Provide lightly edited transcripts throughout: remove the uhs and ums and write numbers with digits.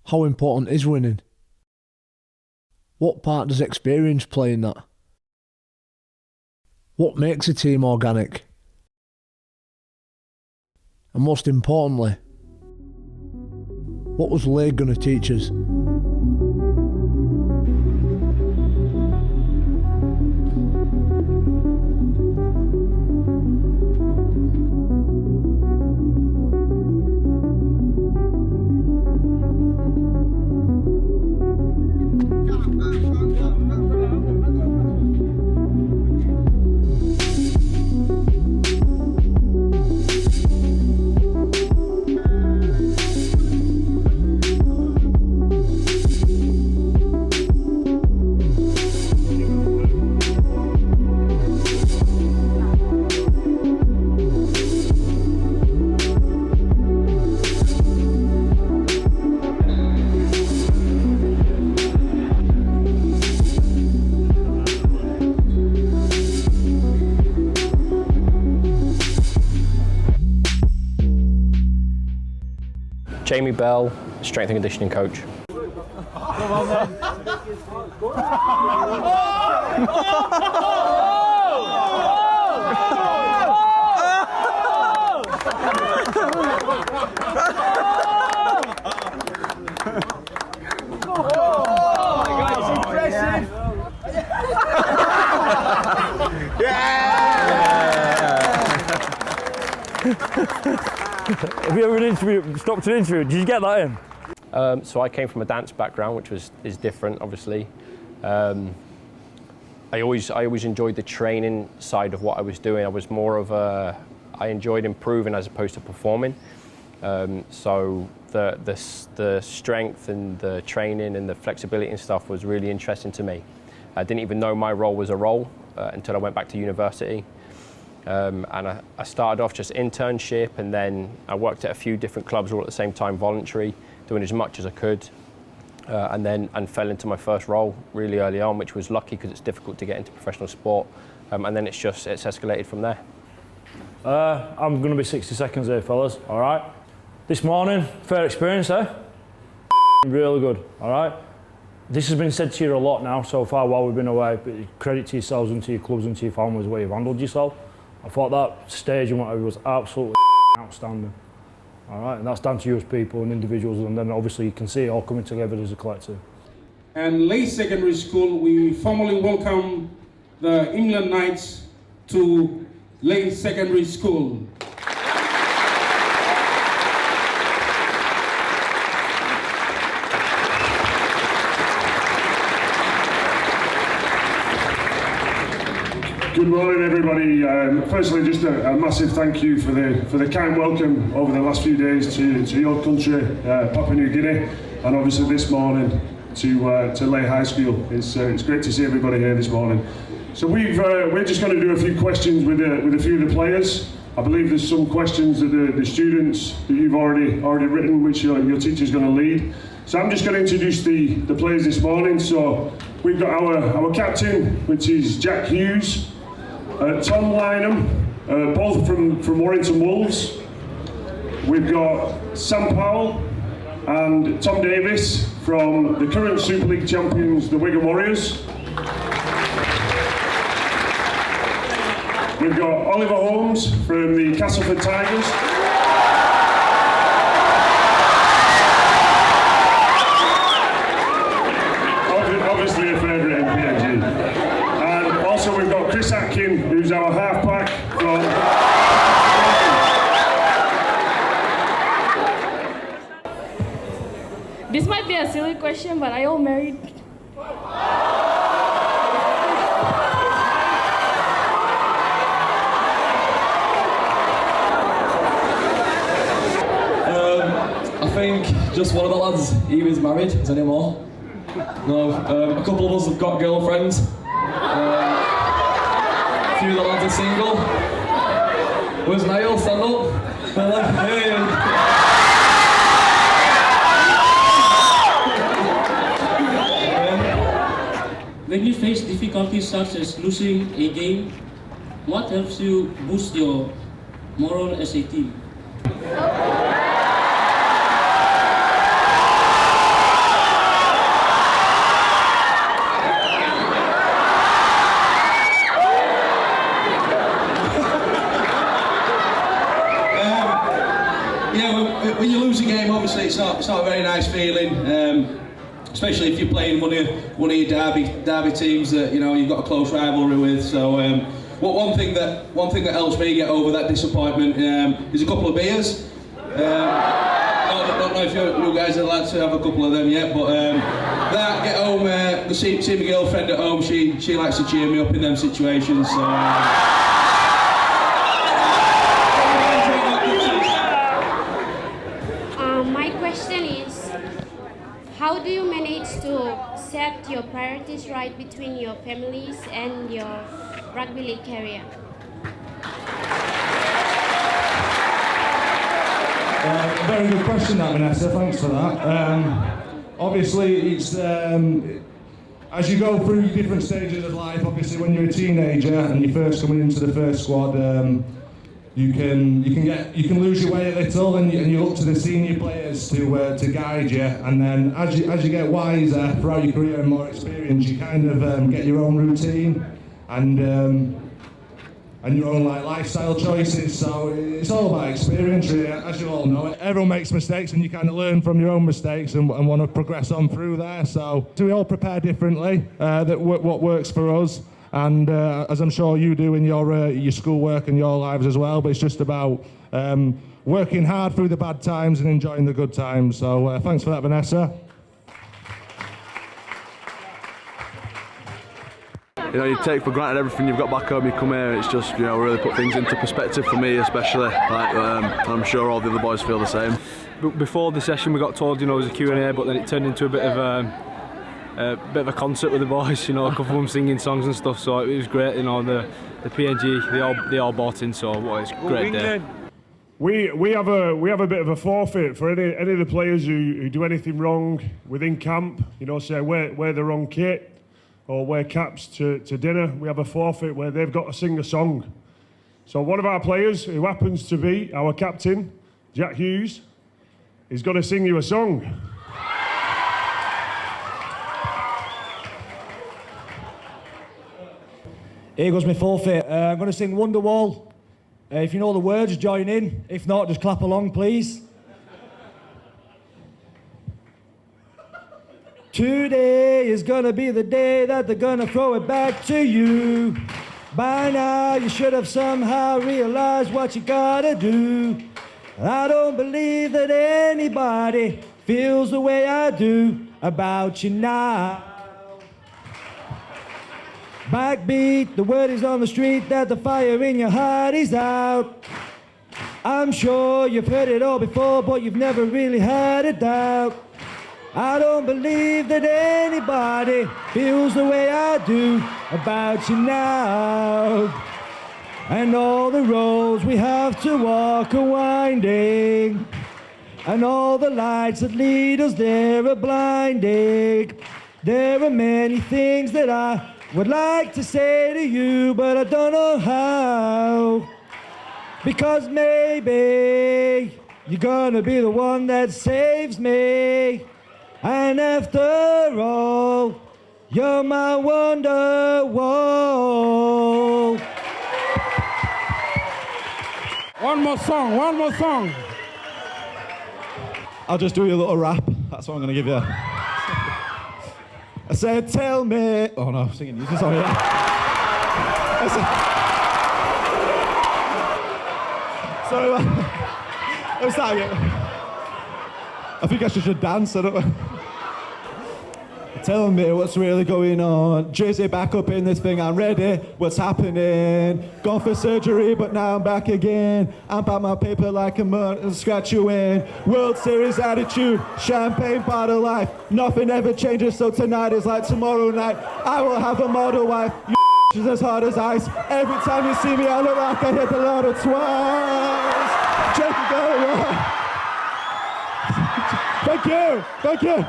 How important is winning? What part does experience play in that? What makes a team organic? And most importantly, what was Leigh going to teach us? Jamie Bell, strength and conditioning coach. Come on then. Have you ever stopped an interview? Did you get that in? So I came from a dance background, which is different, obviously. I always enjoyed the training side of what I was doing. I was more of I enjoyed improving as opposed to performing. So the strength and the training and the flexibility and stuff was really interesting to me. I didn't even know my role was a role until I went back to university. And I started off just internship, and then I worked at a few different clubs all at the same time, voluntary, doing as much as I could, and fell into my first role really early on, which was lucky because it's difficult to get into professional sport, and then it's escalated from there. I'm going to be 60 seconds here, fellas, all right? This morning, fair experience, eh? Really good, all right? This has been said to you a lot now so far while we've been away, but credit to yourselves and to your clubs and to your families where you've handled yourself. I thought that stage and whatever was absolutely outstanding. All right, and that's down to you as people and individuals, and then obviously you can see it all coming together as a collective. And Leigh Secondary School, we formally welcome the England Knights to Leigh Secondary School. Good morning, everybody. Firstly, just a massive thank you for the kind welcome over the last few days to your country, Papua New Guinea, and obviously this morning to Leigh High School. It's great to see everybody here this morning. So we're just going to do a few questions with a few of the players. I believe there's some questions that the students that you've already written, which your teacher's going to lead. So I'm just going to introduce the players this morning. So we've got our captain, which is Jack Hughes. Tom Lynham, both from Warrington Wolves. We've got Sam Powell and Tom Davis from the current Super League champions, the Wigan Warriors. We've got Oliver Holmes from the Castleford Tigers. Obviously a favourite in PNG. And also we've got Chris Atkin, who's our half-back from... This might be a silly question, but are you all married? I think just one of the lads, he was married. Is there any more? No. A couple of us have got girlfriends. A few of the lads are single. Where's Niall? Stand up. Hey. When you face difficulties such as losing a game, what helps you boost your morale as a team? very nice feeling, especially if you're playing one of your derby teams that you've got a close rivalry with. So, one thing that helps me get over that disappointment is a couple of beers. I don't know if you guys are allowed to have a couple of them yet, but that get home, see my girlfriend at home. She likes to cheer me up in them situations. So. My question is, how do you manage to set your priorities right between your families and your rugby league career? Very good question, that, Vanessa. Thanks for that. Obviously, it's as you go through different stages of life. Obviously, when you're a teenager and you're first coming into the first squad, you can lose your way a little, and you look to the senior players to guide you. And then as you get wiser throughout your career and more experience, you kind of get your own routine and your own lifestyle choices. So it's all about experience, really, as you all know. Everyone makes mistakes, and you kind of learn from your own mistakes and want to progress on through there. So we all prepare differently. What works for us, and as I'm sure you do in your schoolwork and your lives as well. But it's just about working hard through the bad times and enjoying the good times. So thanks for that, Vanessa. You take for granted everything you've got back home. You come here, and it's just really put things into perspective for me, especially. I'm sure all the other boys feel the same. Before the session, we got told it was a Q&A, but then it turned into a bit of a concert with the boys. A couple of them singing songs and stuff. So it was great. The PNG, they all bought in. So it's a great day. We have a bit of a forfeit for any of the players who do anything wrong within camp. Say wear the wrong kit, or wear caps to dinner. We have a forfeit where they've got to sing a song. So one of our players, who happens to be our captain, Jack Hughes, is going to sing you a song. Here goes my forfeit. I'm going to sing Wonderwall. If you know the words, join in. If not, just clap along, please. Today is gonna be the day that they're gonna throw it back to you. By now you should have somehow realized what you gotta do. I don't believe that anybody feels the way I do about you now. Backbeat, the word is on the street that the fire in your heart is out. I'm sure you've heard it all before, but you've never really had a doubt. I don't believe that anybody feels the way I do about you now. And all the roads we have to walk are winding, and all the lights that lead us there are blinding. There are many things that I would like to say to you, but I don't know how. Because maybe you're gonna be the one that saves me. And after all, you're my wonder wall. One more song. I'll just do you a little rap. That's what I'm going to give you. I said, tell me... Oh no, I'm singing you. Sorry. Sorry, let's start again. I think I should dance, I don't know. Tell me what's really going on. Jersey back up in this thing, I'm ready. What's happening? Gone for surgery, but now I'm back again. I'm by my paper like a mud and scratch you in. World Series attitude, champagne bottle life. Nothing ever changes, so tonight is like tomorrow night. I will have a model wife. You is as hard as ice. Every time you see me, I look like I hit the lotto twice. Check it out. Thank you.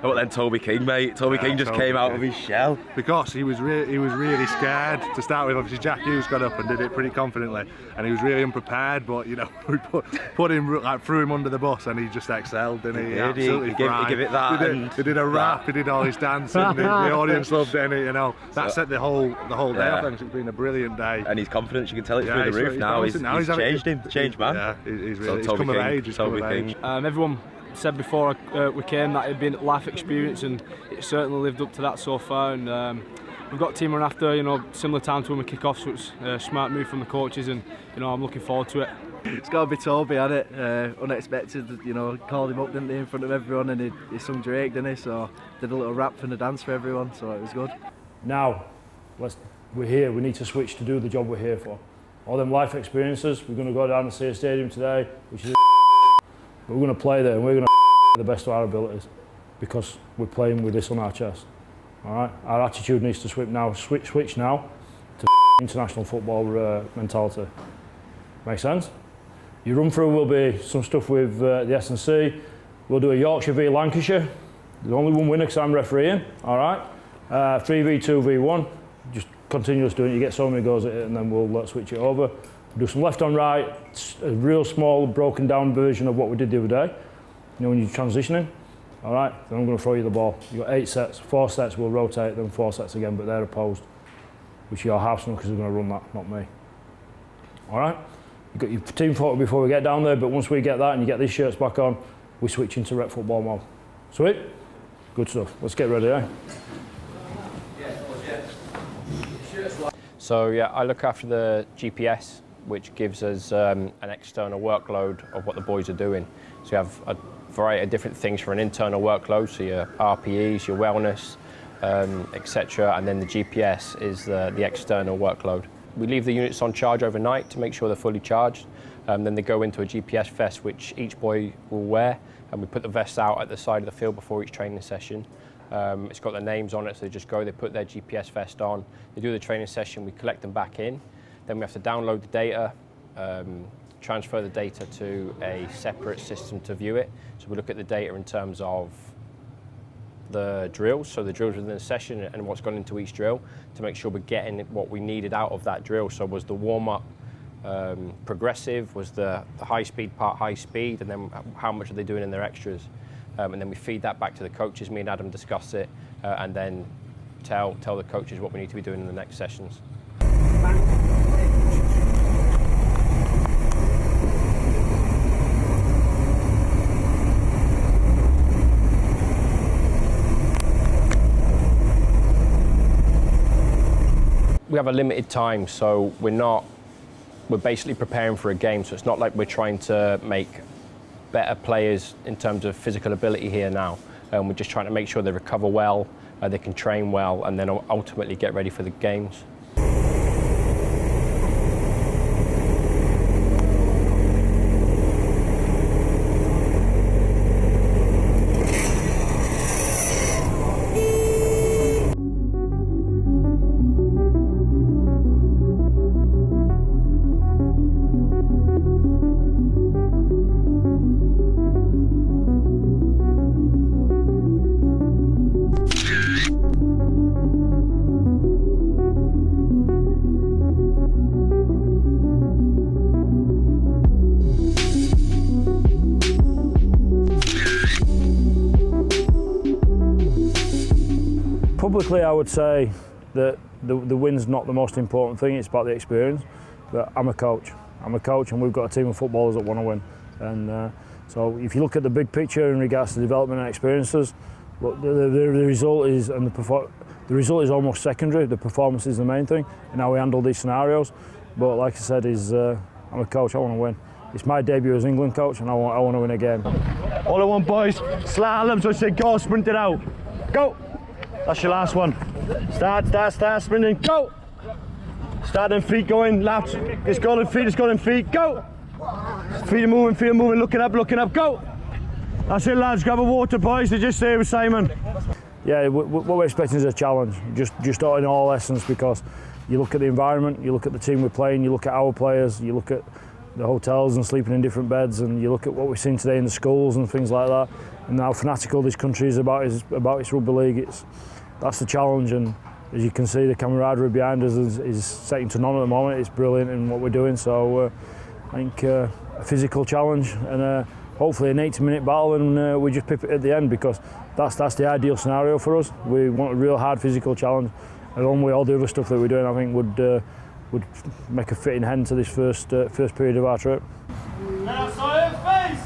But then Toby King, mate. Toby King just came out of his shell. Because he was really scared to start with. Obviously, Jack Hughes got up and did it pretty confidently, and he was really unprepared. But you know, we put him, like, threw him under the bus, and he just excelled, didn't he? Absolutely he gave it that. He did a rap. He did all his dancing. the audience loved it, you know. That set the whole day. I think it's been a brilliant day. And his confidence, you can tell it through the roof now. He's changed him, changed man. Yeah, he's come of age. He's come of age. Everyone said before we came that it'd been a life experience, and it certainly lived up to that so far. And we've got a team run after, you know, similar time to when we kick off, so it's a smart move from the coaches, and you know, I'm looking forward to it. It's got to be Toby, hadn't it? Unexpected, you know, called him up, didn't he, in front of everyone, and he sung Drake, didn't he? So did a little rap and a dance for everyone, so it was good. Now, we're here, we need to switch to do the job we're here for. All them life experiences, we're going to go down to Sea Stadium today, which is but we're going to play there, and we're going to the best of our abilities, because we're playing with this on our chest. All right, our attitude needs to switch now to international football mentality. Make sense? Your run through will be some stuff with the S&C. We'll do a Yorkshire v Lancashire. There's only one winner because I'm refereeing. All right, 3v2 v1. Just continuous doing it. You get so many goals at it, and then we'll switch it over. We'll do some left on right. It's a real small, broken down version of what we did the other day. You know, when you're transitioning. All right, then I'm going to throw you the ball. You've got 8 sets, 4 sets we'll rotate, then 4 sets again, but they're opposed, which your half snookers are going to run that, not me. All right, you've got your team photo before we get down there, but once we get that and you get these shirts back on, we switch into rep football mode. Sweet? Good stuff. Let's get ready, eh? So yeah, I look after the GPS, which gives us an external workload of what the boys are doing. So you have a variety of different things for an internal workload, so your RPEs, your wellness, etc. And then the GPS is the external workload. We leave the units on charge overnight to make sure they're fully charged. Then they go into a GPS vest, which each boy will wear, and we put the vests out at the side of the field before each training session. It's got their names on it, so they just go, they put their GPS vest on, they do the training session, we collect them back in. Then we have to download the data, transfer the data to a separate system to view it. So we look at the data in terms of the drills, so the drills within the session and what's gone into each drill, to make sure we're getting what we needed out of that drill. So was the warm-up progressive, was the high-speed part high speed, and then how much are they doing in their extras? And then we feed that back to the coaches, me and Adam discuss it, and then tell the coaches what we need to be doing in the next sessions. We have a limited time, so we're basically preparing for a game, so it's not like we're trying to make better players in terms of physical ability here now. We're just trying to make sure they recover well, they can train well, and then ultimately get ready for the games. Publicly, I would say that the win's not the most important thing, it's about the experience. But I'm a coach, and we've got a team of footballers that want to win. And so if you look at the big picture in regards to development and experiences, look, the result is, the result is almost secondary. The performance is the main thing, and how we handle these scenarios. But like I said, I'm a coach, I want to win. It's my debut as England coach, and I want to win a game. All I want, boys, slalom, so I say go, sprint it out. Go! That's your last one. Start, sprinting, go! Start them feet going, left. It's got them feet, go! Feet are moving, looking up, go! That's it, lads, grab a water, boys, they're just there with Simon. Yeah, what we're expecting is a challenge, just in all essence, because you look at the environment, you look at the team we're playing, you look at our players, you look at the hotels and sleeping in different beds, and you look at what we've seen today in the schools and things like that, and how fanatical this country is about its rugby league. That's the challenge, and as you can see, the camaraderie behind us is second to none at the moment. It's brilliant in what we're doing. So I think a physical challenge and hopefully an 80-minute battle, and we just pip it at the end, because that's the ideal scenario for us. We want a real hard physical challenge, along with all the other stuff that we're doing. I think would make a fitting end to this first period of our trip. Now I saw your face.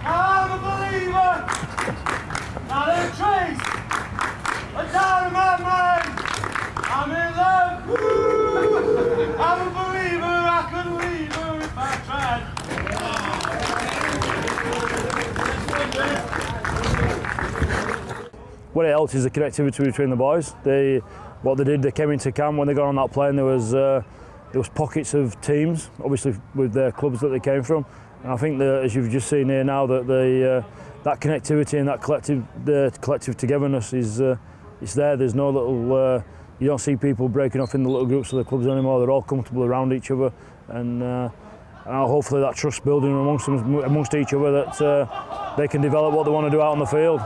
I'm a believer. Not a trace. A doubt in my mind. I'm in love. Woo! I'm a believer. I couldn't leave her if I tried. What it helps is the connectivity between the boys. What they did, they came into camp. When they got on that plane, there was pockets of teams, obviously with their clubs that they came from. And I think that, as you've just seen here now, that that connectivity and that collective togetherness is it's there. There's no little. You don't see people breaking off in the little groups of the clubs anymore. They're all comfortable around each other, and hopefully that trust building amongst each other, that they can develop what they want to do out on the field.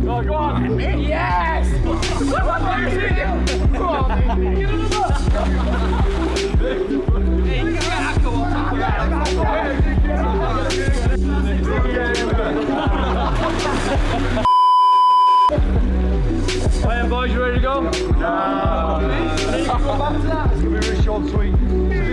Oh, go on. Yes! Go on, Hey boys, you ready to go? No. Go back to that. It's going to be really short and sweet. So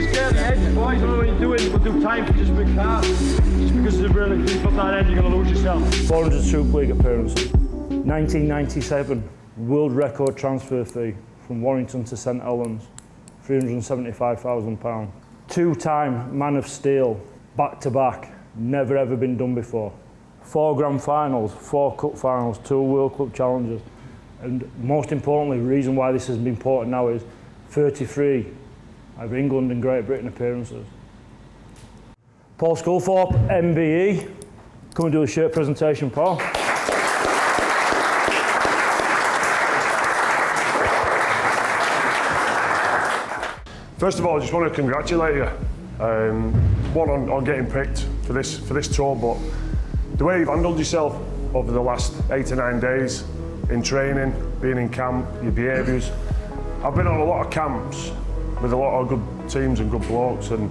just get ahead, boys. What we're doing, we'll do time for just a big car. Just because it's really deep up that end, you're going to lose yourself. 400 Super League appearances. 1997, world record transfer fee from Warrington to St Helens, £375,000. Two-time Man of Steel, back-to-back, never ever been done before. 4 grand finals, 4 cup finals, 2 World Cup challenges. And most importantly, the reason why this has been important now is 33 of England and Great Britain appearances. Paul Sculthorpe, MBE. Come and do a shirt presentation, Paul. First of all, I just want to congratulate you. One on getting picked for this tour, but the way you've handled yourself over the last 8 to 9 days in training, being in camp, your behaviours. I've been on a lot of camps with a lot of good teams and good blokes, and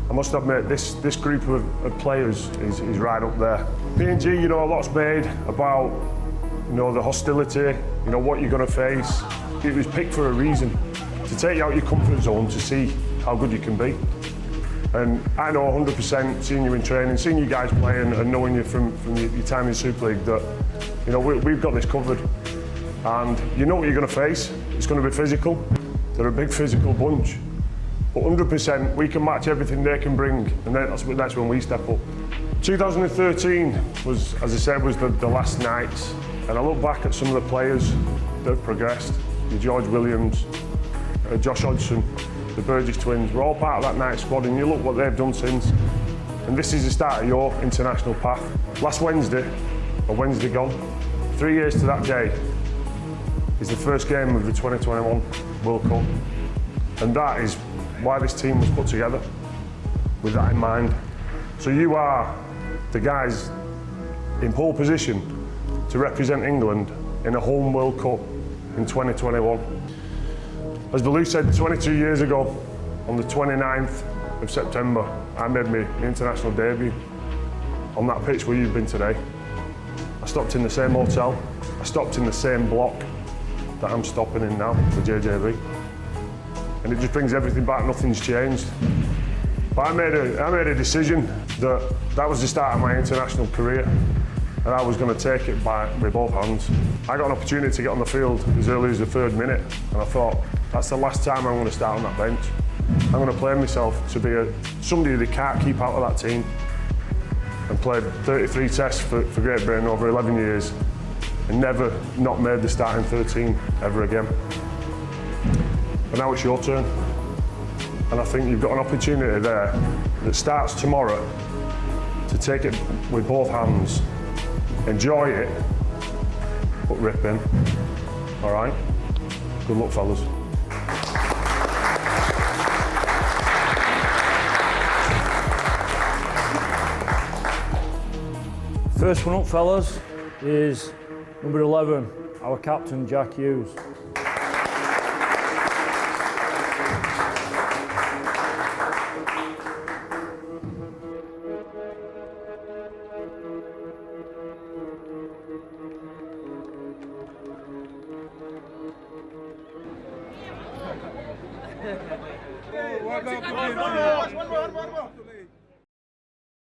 I must admit this group of players is right up there. PNG, you know, a lot's made about, you know, the hostility, you know, what you're going to face. It was picked for a reason, to take you out your comfort zone to see how good you can be. And I know 100%, seeing you in training, seeing you guys playing and knowing you from your time in Super League, that, you know, we've got this covered. And you know what you're going to face. It's going to be physical. They're a big physical bunch. But 100%, we can match everything they can bring, and that's when we step up. 2013 was, as I said, was the last nights. And I look back at some of the players that have progressed. Your George Williams, Josh Hodgson, the Burgess twins, we're all part of that night squad, and you look what they've done since. And this is the start of your international path. Last Wednesday, a Wednesday gone, 3 years to that day, is the first game of the 2021 World Cup. And that is why this team was put together, with that in mind. So you are the guys in pole position to represent England in a home World Cup in 2021. As Bellew said, 22 years ago, on the 29th of September, I made my international debut on that pitch where you've been today. I stopped in the same hotel, I stopped in the same block that I'm stopping in now, the JJB. And it just brings everything back, nothing's changed. But I made a decision that was the start of my international career, and I was going to take it with both hands. I got an opportunity to get on the field as early as the 3rd minute, and I thought, that's the last time I'm going to start on that bench. I'm going to play myself to be somebody they can't keep out of that team. And played 33 tests for Great Britain over 11 years. and never not made the starting 13 ever again. But now it's your turn. And I think you've got an opportunity there that starts tomorrow to take it with both hands, enjoy it, but rip in. All right? Good luck, fellas. First one up, fellas, is number 11, our captain, Jack Hughes.